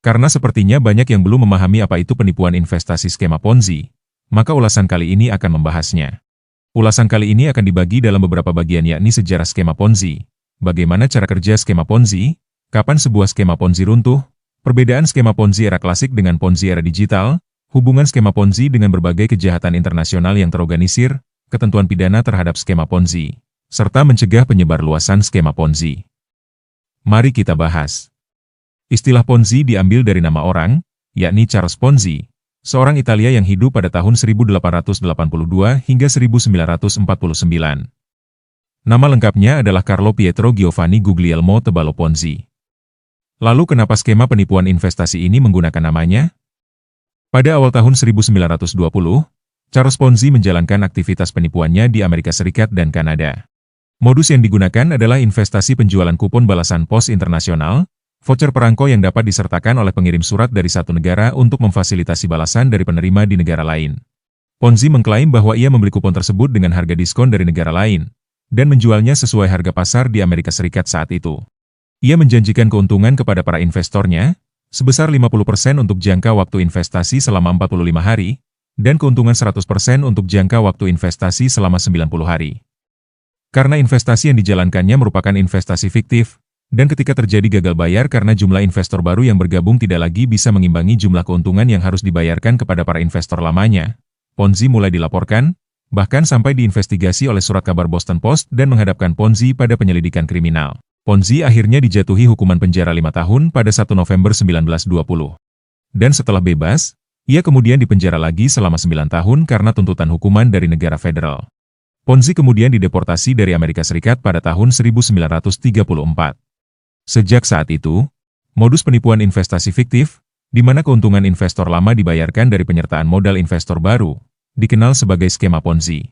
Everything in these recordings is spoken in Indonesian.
Karena sepertinya banyak yang belum memahami apa itu penipuan investasi skema Ponzi, maka ulasan kali ini akan membahasnya. Ulasan kali ini akan dibagi dalam beberapa bagian, yakni sejarah skema Ponzi, bagaimana cara kerja skema Ponzi, kapan sebuah skema Ponzi runtuh, perbedaan skema Ponzi era klasik dengan Ponzi era digital, hubungan skema Ponzi dengan berbagai kejahatan internasional yang terorganisir, ketentuan pidana terhadap skema Ponzi, serta mencegah penyebarluasan skema Ponzi. Mari kita bahas. Istilah Ponzi diambil dari nama orang, yakni Charles Ponzi, seorang Italia yang hidup pada tahun 1882 hingga 1949. Nama lengkapnya adalah Carlo Pietro Giovanni Guglielmo Tebalo Ponzi. Lalu kenapa skema penipuan investasi ini menggunakan namanya? Pada awal tahun 1920, Charles Ponzi menjalankan aktivitas penipuannya di Amerika Serikat dan Kanada. Modus yang digunakan adalah investasi penjualan kupon balasan pos internasional, voucher perangko yang dapat disertakan oleh pengirim surat dari satu negara untuk memfasilitasi balasan dari penerima di negara lain. Ponzi mengklaim bahwa ia membeli kupon tersebut dengan harga diskon dari negara lain, dan menjualnya sesuai harga pasar di Amerika Serikat saat itu. Ia menjanjikan keuntungan kepada para investornya, sebesar 50% untuk jangka waktu investasi selama 45 hari, dan keuntungan 100% untuk jangka waktu investasi selama 90 hari. Karena investasi yang dijalankannya merupakan investasi fiktif, dan ketika terjadi gagal bayar karena jumlah investor baru yang bergabung tidak lagi bisa mengimbangi jumlah keuntungan yang harus dibayarkan kepada para investor lamanya, Ponzi mulai dilaporkan, bahkan sampai diinvestigasi oleh surat kabar Boston Post dan menghadapkan Ponzi pada penyelidikan kriminal. Ponzi akhirnya dijatuhi hukuman penjara 5 tahun pada 1 November 1920. Dan setelah bebas, ia kemudian dipenjara lagi selama 9 tahun karena tuntutan hukuman dari negara federal. Ponzi kemudian dideportasi dari Amerika Serikat pada tahun 1934. Sejak saat itu, modus penipuan investasi fiktif, di mana keuntungan investor lama dibayarkan dari penyertaan modal investor baru, dikenal sebagai skema Ponzi.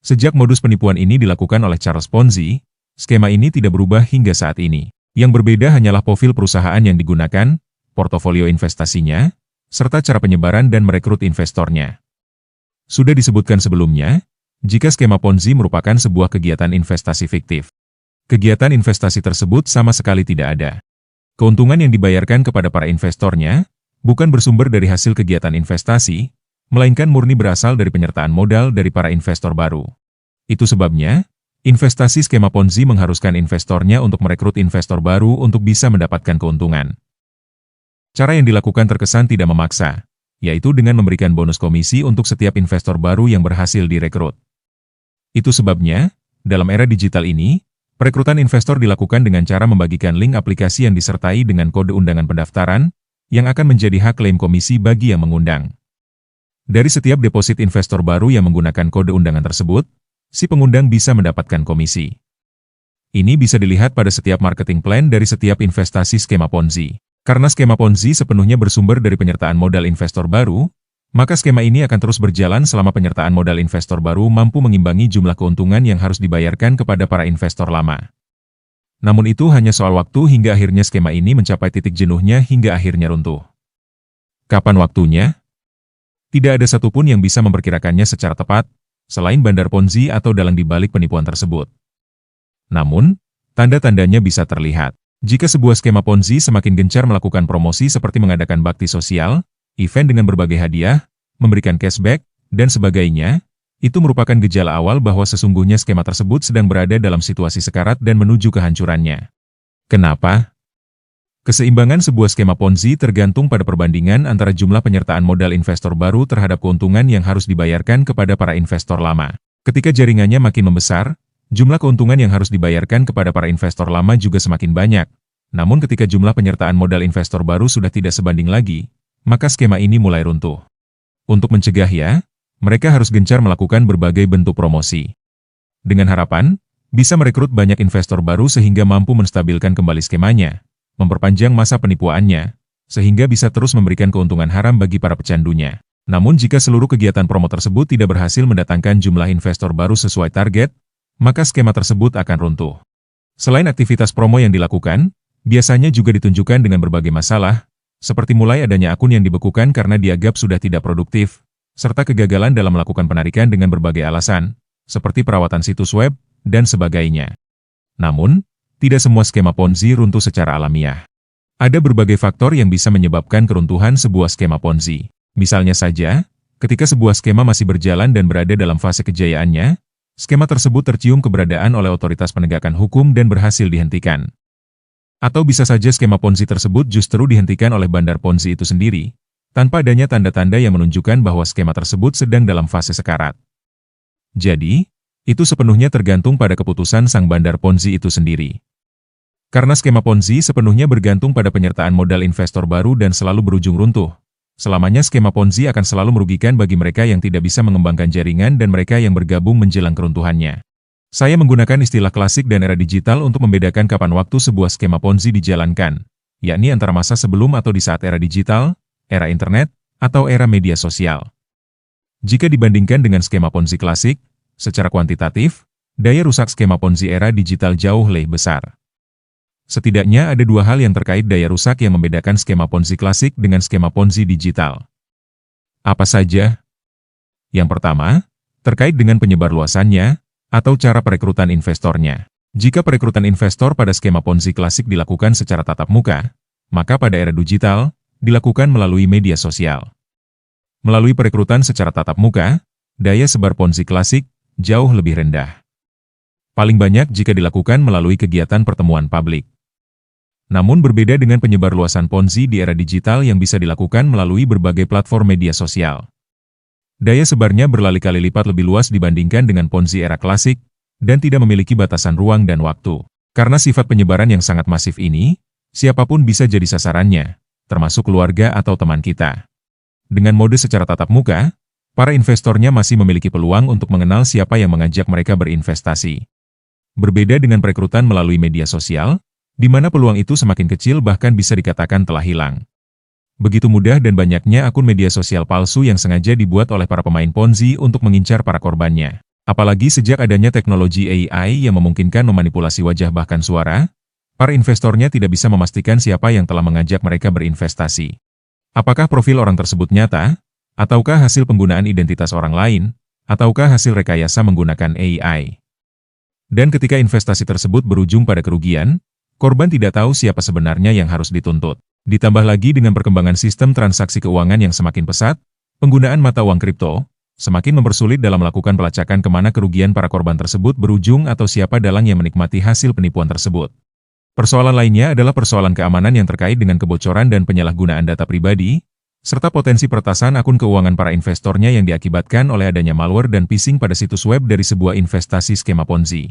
Sejak modus penipuan ini dilakukan oleh Charles Ponzi, skema ini tidak berubah hingga saat ini. Yang berbeda hanyalah profil perusahaan yang digunakan, portofolio investasinya, serta cara penyebaran dan merekrut investornya. Sudah disebutkan sebelumnya, jika skema Ponzi merupakan sebuah kegiatan investasi fiktif. Kegiatan investasi tersebut sama sekali tidak ada. Keuntungan yang dibayarkan kepada para investornya, bukan bersumber dari hasil kegiatan investasi, melainkan murni berasal dari penyertaan modal dari para investor baru. Itu sebabnya, investasi skema Ponzi mengharuskan investornya untuk merekrut investor baru untuk bisa mendapatkan keuntungan. Cara yang dilakukan terkesan tidak memaksa, yaitu dengan memberikan bonus komisi untuk setiap investor baru yang berhasil direkrut. Itu sebabnya, dalam era digital ini, perekrutan investor dilakukan dengan cara membagikan link aplikasi yang disertai dengan kode undangan pendaftaran, yang akan menjadi hak klaim komisi bagi yang mengundang. Dari setiap deposit investor baru yang menggunakan kode undangan tersebut, si pengundang bisa mendapatkan komisi. Ini bisa dilihat pada setiap marketing plan dari setiap investasi skema Ponzi. Karena skema Ponzi sepenuhnya bersumber dari penyertaan modal investor baru, maka skema ini akan terus berjalan selama penyertaan modal investor baru mampu mengimbangi jumlah keuntungan yang harus dibayarkan kepada para investor lama. Namun itu hanya soal waktu hingga akhirnya skema ini mencapai titik jenuhnya hingga akhirnya runtuh. Kapan waktunya? Tidak ada satupun yang bisa memperkirakannya secara tepat, selain bandar Ponzi atau dalang di balik penipuan tersebut. Namun, tanda-tandanya bisa terlihat. Jika sebuah skema Ponzi semakin gencar melakukan promosi seperti mengadakan bakti sosial, event dengan berbagai hadiah, memberikan cashback, dan sebagainya, itu merupakan gejala awal bahwa sesungguhnya skema tersebut sedang berada dalam situasi sekarat dan menuju kehancurannya. Kenapa? Keseimbangan sebuah skema Ponzi tergantung pada perbandingan antara jumlah penyertaan modal investor baru terhadap keuntungan yang harus dibayarkan kepada para investor lama. Ketika jaringannya makin membesar, jumlah keuntungan yang harus dibayarkan kepada para investor lama juga semakin banyak. Namun ketika jumlah penyertaan modal investor baru sudah tidak sebanding lagi, maka skema ini mulai runtuh. Untuk mencegahnya, mereka harus gencar melakukan berbagai bentuk promosi. Dengan harapan, bisa merekrut banyak investor baru sehingga mampu menstabilkan kembali skemanya, memperpanjang masa penipuannya, sehingga bisa terus memberikan keuntungan haram bagi para pecandunya. Namun jika seluruh kegiatan promo tersebut tidak berhasil mendatangkan jumlah investor baru sesuai target, maka skema tersebut akan runtuh. Selain aktivitas promo yang dilakukan, biasanya juga ditunjukkan dengan berbagai masalah, seperti mulai adanya akun yang dibekukan karena dianggap sudah tidak produktif, serta kegagalan dalam melakukan penarikan dengan berbagai alasan, seperti perawatan situs web, dan sebagainya. Namun, tidak semua skema Ponzi runtuh secara alamiah. Ada berbagai faktor yang bisa menyebabkan keruntuhan sebuah skema Ponzi. Misalnya saja, ketika sebuah skema masih berjalan dan berada dalam fase kejayaannya, skema tersebut tercium keberadaan oleh otoritas penegakan hukum dan berhasil dihentikan. Atau bisa saja skema Ponzi tersebut justru dihentikan oleh bandar Ponzi itu sendiri, tanpa adanya tanda-tanda yang menunjukkan bahwa skema tersebut sedang dalam fase sekarat. Jadi, itu sepenuhnya tergantung pada keputusan sang bandar Ponzi itu sendiri. Karena skema Ponzi sepenuhnya bergantung pada penyertaan modal investor baru dan selalu berujung runtuh, selamanya skema Ponzi akan selalu merugikan bagi mereka yang tidak bisa mengembangkan jaringan dan mereka yang bergabung menjelang keruntuhannya. Saya menggunakan istilah klasik dan era digital untuk membedakan kapan waktu sebuah skema Ponzi dijalankan, yakni antara masa sebelum atau di saat era digital, era internet, atau era media sosial. Jika dibandingkan dengan skema Ponzi klasik, secara kuantitatif, daya rusak skema Ponzi era digital jauh lebih besar. Setidaknya ada dua hal yang terkait daya rusak yang membedakan skema Ponzi klasik dengan skema Ponzi digital. Apa saja? Yang pertama, terkait dengan penyebarluasannya, atau cara perekrutan investornya. Jika perekrutan investor pada skema Ponzi klasik dilakukan secara tatap muka, maka pada era digital, dilakukan melalui media sosial. Melalui perekrutan secara tatap muka, daya sebar Ponzi klasik jauh lebih rendah. Paling banyak jika dilakukan melalui kegiatan pertemuan publik. Namun berbeda dengan penyebarluasan Ponzi di era digital yang bisa dilakukan melalui berbagai platform media sosial. Daya sebarnya berkali-kali lipat lebih luas dibandingkan dengan Ponzi era klasik, dan tidak memiliki batasan ruang dan waktu. Karena sifat penyebaran yang sangat masif ini, siapapun bisa jadi sasarannya, termasuk keluarga atau teman kita. Dengan mode secara tatap muka, para investornya masih memiliki peluang untuk mengenal siapa yang mengajak mereka berinvestasi. Berbeda dengan perekrutan melalui media sosial, di mana peluang itu semakin kecil bahkan bisa dikatakan telah hilang. Begitu mudah dan banyaknya akun media sosial palsu yang sengaja dibuat oleh para pemain Ponzi untuk mengincar para korbannya. Apalagi sejak adanya teknologi AI yang memungkinkan memanipulasi wajah bahkan suara, para investornya tidak bisa memastikan siapa yang telah mengajak mereka berinvestasi. Apakah profil orang tersebut nyata, ataukah hasil penggunaan identitas orang lain, ataukah hasil rekayasa menggunakan AI. Dan ketika investasi tersebut berujung pada kerugian, korban tidak tahu siapa sebenarnya yang harus dituntut. Ditambah lagi dengan perkembangan sistem transaksi keuangan yang semakin pesat, penggunaan mata uang kripto semakin mempersulit dalam melakukan pelacakan kemana kerugian para korban tersebut berujung atau siapa dalang yang menikmati hasil penipuan tersebut. Persoalan lainnya adalah persoalan keamanan yang terkait dengan kebocoran dan penyalahgunaan data pribadi, serta potensi peretasan akun keuangan para investornya yang diakibatkan oleh adanya malware dan phishing pada situs web dari sebuah investasi skema Ponzi.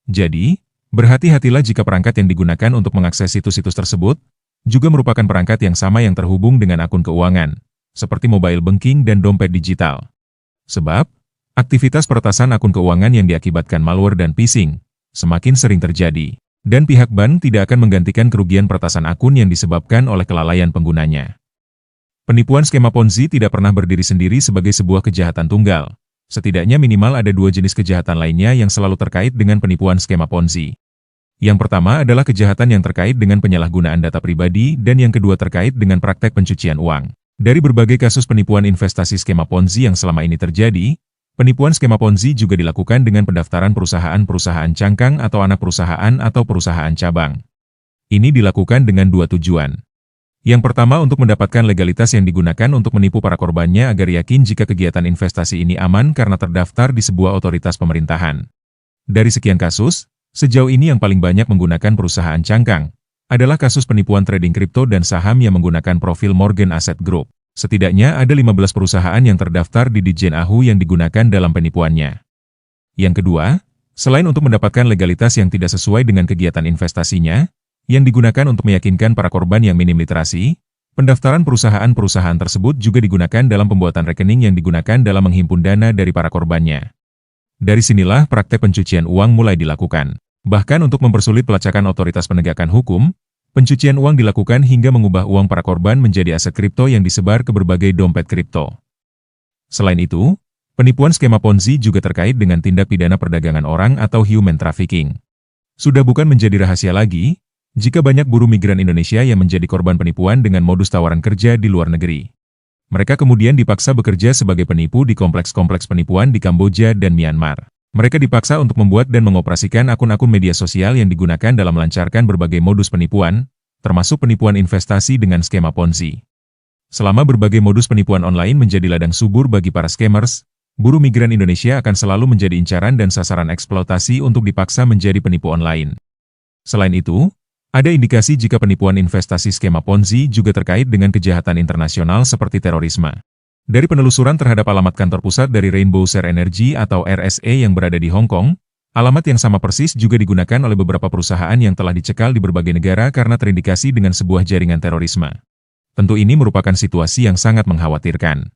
Jadi, berhati-hatilah jika perangkat yang digunakan untuk mengakses situs-situs tersebut juga merupakan perangkat yang sama yang terhubung dengan akun keuangan, seperti mobile banking dan dompet digital. Sebab, aktivitas peretasan akun keuangan yang diakibatkan malware dan phishing semakin sering terjadi, dan pihak bank tidak akan menggantikan kerugian peretasan akun yang disebabkan oleh kelalaian penggunanya. Penipuan skema Ponzi tidak pernah berdiri sendiri sebagai sebuah kejahatan tunggal. Setidaknya minimal ada dua jenis kejahatan lainnya yang selalu terkait dengan penipuan skema Ponzi. Yang pertama adalah kejahatan yang terkait dengan penyalahgunaan data pribadi dan yang kedua terkait dengan praktek pencucian uang. Dari berbagai kasus penipuan investasi skema Ponzi yang selama ini terjadi, penipuan skema Ponzi juga dilakukan dengan pendaftaran perusahaan-perusahaan cangkang atau anak perusahaan atau perusahaan cabang. Ini dilakukan dengan dua tujuan. Yang pertama untuk mendapatkan legalitas yang digunakan untuk menipu para korbannya agar yakin jika kegiatan investasi ini aman karena terdaftar di sebuah otoritas pemerintahan. Dari sekian kasus, sejauh ini yang paling banyak menggunakan perusahaan cangkang adalah kasus penipuan trading kripto dan saham yang menggunakan profil Morgan Asset Group. Setidaknya ada 15 perusahaan yang terdaftar di Ditjen AHU yang digunakan dalam penipuannya. Yang kedua, selain untuk mendapatkan legalitas yang tidak sesuai dengan kegiatan investasinya, yang digunakan untuk meyakinkan para korban yang minim literasi, pendaftaran perusahaan-perusahaan tersebut juga digunakan dalam pembuatan rekening yang digunakan dalam menghimpun dana dari para korbannya. Dari sinilah praktek pencucian uang mulai dilakukan. Bahkan untuk mempersulit pelacakan otoritas penegakan hukum, pencucian uang dilakukan hingga mengubah uang para korban menjadi aset kripto yang disebar ke berbagai dompet kripto. Selain itu, penipuan skema Ponzi juga terkait dengan tindak pidana perdagangan orang atau human trafficking. Sudah bukan menjadi rahasia lagi, jika banyak buruh migran Indonesia yang menjadi korban penipuan dengan modus tawaran kerja di luar negeri. Mereka kemudian dipaksa bekerja sebagai penipu di kompleks-kompleks penipuan di Kamboja dan Myanmar. Mereka dipaksa untuk membuat dan mengoperasikan akun-akun media sosial yang digunakan dalam melancarkan berbagai modus penipuan, termasuk penipuan investasi dengan skema Ponzi. Selama berbagai modus penipuan online menjadi ladang subur bagi para scammers, buruh migran Indonesia akan selalu menjadi incaran dan sasaran eksploitasi untuk dipaksa menjadi penipu online. Selain itu, ada indikasi jika penipuan investasi skema Ponzi juga terkait dengan kejahatan internasional seperti terorisme. Dari penelusuran terhadap alamat kantor pusat dari Rainbow Share Energy atau RSE yang berada di Hong Kong, alamat yang sama persis juga digunakan oleh beberapa perusahaan yang telah dicekal di berbagai negara karena terindikasi dengan sebuah jaringan terorisme. Tentu ini merupakan situasi yang sangat mengkhawatirkan.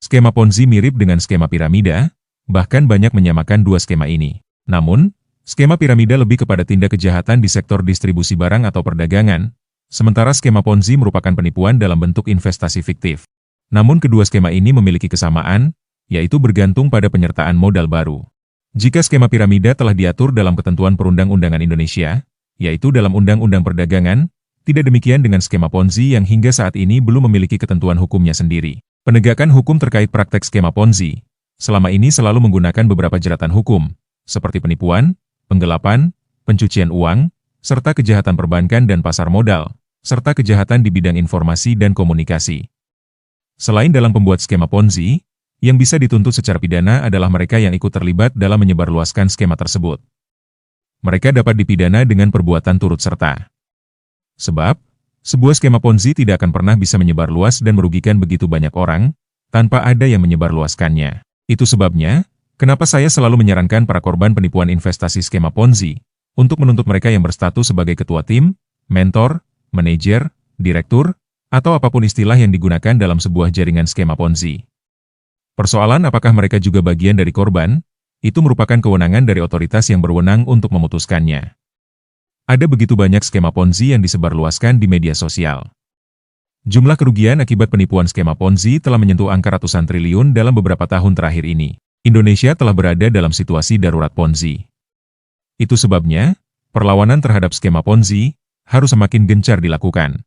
Skema Ponzi mirip dengan skema piramida, bahkan banyak menyamakan dua skema ini. Namun, skema piramida lebih kepada tindak kejahatan di sektor distribusi barang atau perdagangan, sementara skema Ponzi merupakan penipuan dalam bentuk investasi fiktif. Namun kedua skema ini memiliki kesamaan, yaitu bergantung pada penyertaan modal baru. Jika skema piramida telah diatur dalam ketentuan perundang-undangan Indonesia, yaitu dalam Undang-Undang Perdagangan, tidak demikian dengan skema Ponzi yang hingga saat ini belum memiliki ketentuan hukumnya sendiri. Penegakan hukum terkait praktek skema Ponzi, selama ini selalu menggunakan beberapa jeratan hukum, seperti penipuan, penggelapan, pencucian uang, serta kejahatan perbankan dan pasar modal, serta kejahatan di bidang informasi dan komunikasi. Selain dalam pembuat skema Ponzi, yang bisa dituntut secara pidana adalah mereka yang ikut terlibat dalam menyebarluaskan skema tersebut. Mereka dapat dipidana dengan perbuatan turut serta. Sebab, sebuah skema Ponzi tidak akan pernah bisa menyebar luas dan merugikan begitu banyak orang, tanpa ada yang menyebarluaskannya. Itu sebabnya, kenapa saya selalu menyarankan para korban penipuan investasi skema Ponzi, untuk menuntut mereka yang berstatus sebagai ketua tim, mentor, manajer, direktur, atau apapun istilah yang digunakan dalam sebuah jaringan skema Ponzi. Persoalan apakah mereka juga bagian dari korban, itu merupakan kewenangan dari otoritas yang berwenang untuk memutuskannya. Ada begitu banyak skema Ponzi yang disebarluaskan di media sosial. Jumlah kerugian akibat penipuan skema Ponzi telah menyentuh angka ratusan triliun dalam beberapa tahun terakhir ini. Indonesia telah berada dalam situasi darurat Ponzi. Itu sebabnya, perlawanan terhadap skema Ponzi harus semakin gencar dilakukan.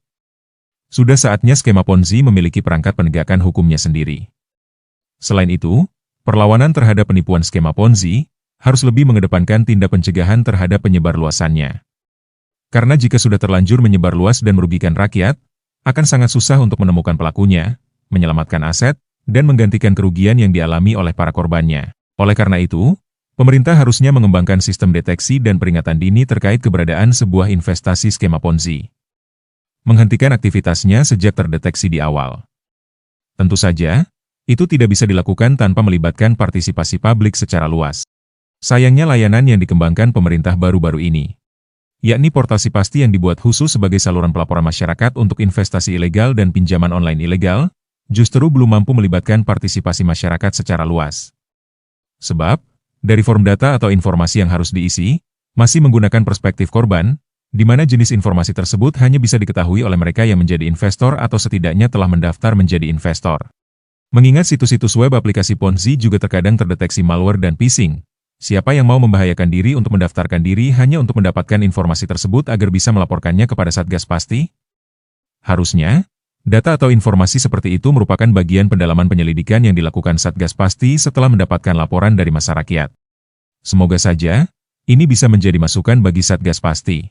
Sudah saatnya skema Ponzi memiliki perangkat penegakan hukumnya sendiri. Selain itu, perlawanan terhadap penipuan skema Ponzi harus lebih mengedepankan tindak pencegahan terhadap penyebarluasannya. Karena jika sudah terlanjur menyebarluas dan merugikan rakyat, akan sangat susah untuk menemukan pelakunya, menyelamatkan aset, dan menggantikan kerugian yang dialami oleh para korbannya. Oleh karena itu, pemerintah harusnya mengembangkan sistem deteksi dan peringatan dini terkait keberadaan sebuah investasi skema Ponzi. Menghentikan aktivitasnya sejak terdeteksi di awal. Tentu saja, itu tidak bisa dilakukan tanpa melibatkan partisipasi publik secara luas. Sayangnya layanan yang dikembangkan pemerintah baru-baru ini, yakni portal Sipasti yang dibuat khusus sebagai saluran pelaporan masyarakat untuk investasi ilegal dan pinjaman online ilegal, justru belum mampu melibatkan partisipasi masyarakat secara luas. Sebab, dari form data atau informasi yang harus diisi, masih menggunakan perspektif korban, di mana jenis informasi tersebut hanya bisa diketahui oleh mereka yang menjadi investor atau setidaknya telah mendaftar menjadi investor. Mengingat situs-situs web aplikasi Ponzi juga terkadang terdeteksi malware dan phishing, siapa yang mau membahayakan diri untuk mendaftarkan diri hanya untuk mendapatkan informasi tersebut agar bisa melaporkannya kepada Satgas Pasti? Harusnya, data atau informasi seperti itu merupakan bagian pendalaman penyelidikan yang dilakukan Satgas Pasti setelah mendapatkan laporan dari masyarakat. Semoga saja, ini bisa menjadi masukan bagi Satgas Pasti.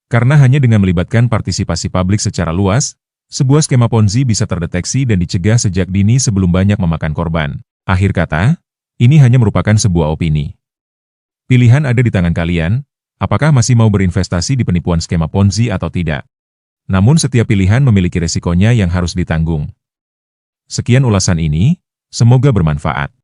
Karena hanya dengan melibatkan partisipasi publik secara luas, sebuah skema Ponzi bisa terdeteksi dan dicegah sejak dini sebelum banyak memakan korban. Akhir kata, ini hanya merupakan sebuah opini. Pilihan ada di tangan kalian, apakah masih mau berinvestasi di penipuan skema Ponzi atau tidak. Namun setiap pilihan memiliki resikonya yang harus ditanggung. Sekian ulasan ini, semoga bermanfaat.